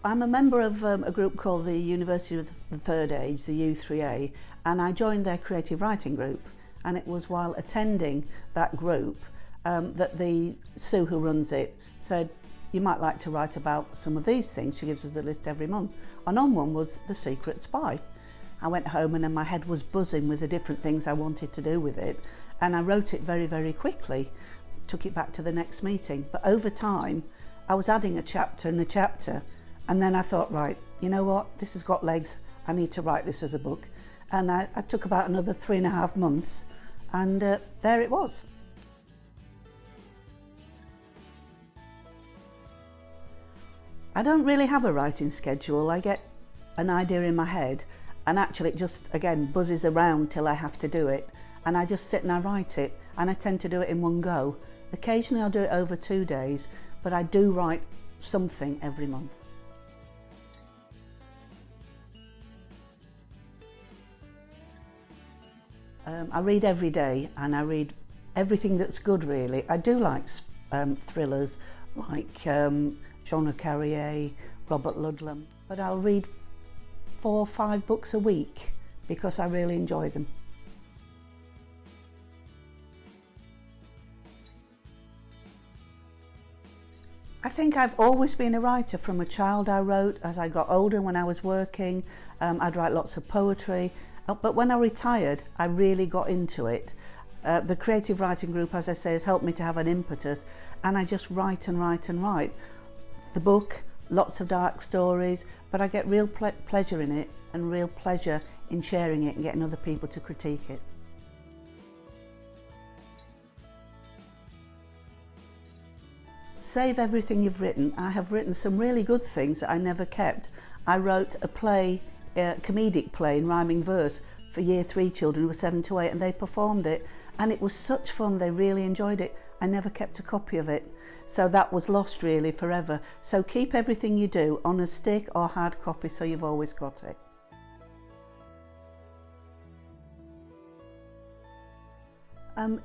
I'm a member of a group called the University of the Third Age, the U3A, and I joined their creative writing group. And it was while attending that group that Sue, who runs it, said, you might like to write about some of these things. She gives us a list every month. And on one was The Secret Spy. I went home and then my head was buzzing with the different things I wanted to do with it. And I wrote it very, very quickly, took it back to the next meeting. But over time, I was adding a chapter and a chapter. And then I thought, right, you know what, this has got legs. I need to write this as a book. And I took about another 3.5 months, and there it was. I don't really have a writing schedule. I get an idea in my head, and actually it just, again, buzzes around till I have to do it. And I just sit and I write it, and I tend to do it in one go. Occasionally I'll do it over 2 days, but I do write something every month. I read every day, and I read everything that's good, really. I do like thrillers like John le Carré, Robert Ludlum, but I'll read 4 or 5 books a week because I really enjoy them. I think I've always been a writer. From a child I wrote. As I got older, when I was working, I'd write lots of poetry. But when I retired, I really got into it. The creative writing group, as I say, has helped me to have an impetus, and I just write and write and write. The book, lots of dark stories, but I get real pleasure in it, and real pleasure in sharing it and getting other people to critique it. Save everything you've written. I have written some really good things that I never kept. I wrote a play, a comedic play in rhyming verse for Year 3 children who were 7 to 8, and they performed it, and it was such fun. They really enjoyed it. I never kept a copy of it, so that was lost really forever. So keep everything you do on a stick or hard copy so you've always got it.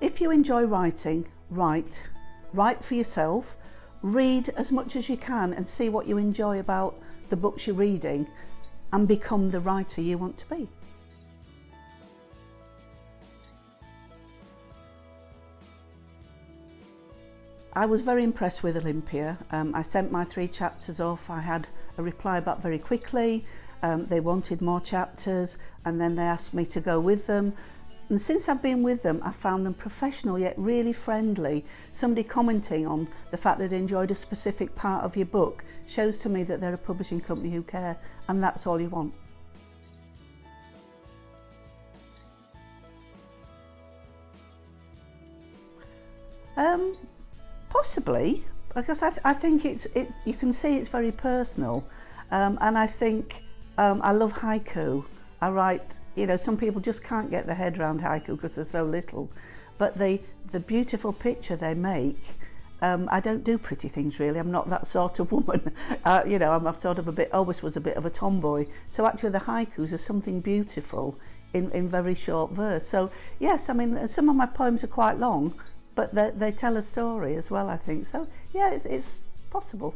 If you enjoy writing, write for yourself. Read as much as you can and see what you enjoy about the books you're reading, and become the writer you want to be. I was very impressed with Olympia. I sent my 3 chapters off. I had a reply back very quickly. They wanted more chapters, and then they asked me to go with them. And since I've been with them, I've found them professional yet really friendly. Somebody commenting on the fact that they enjoyed a specific part of your book shows to me that they're a publishing company who care, and that's all you want. Possibly, because I think it's you can see it's very personal, and I think I love haiku. I write. You know, some people just can't get their head around haiku because they're so little, but the beautiful picture they make. I don't do pretty things really. I'm not that sort of woman. You know, I'm sort of always was a bit of a tomboy. So actually the haikus are something beautiful in very short verse. So yes, I mean, some of my poems are quite long, but they tell a story as well, I think. So yeah, it's possible.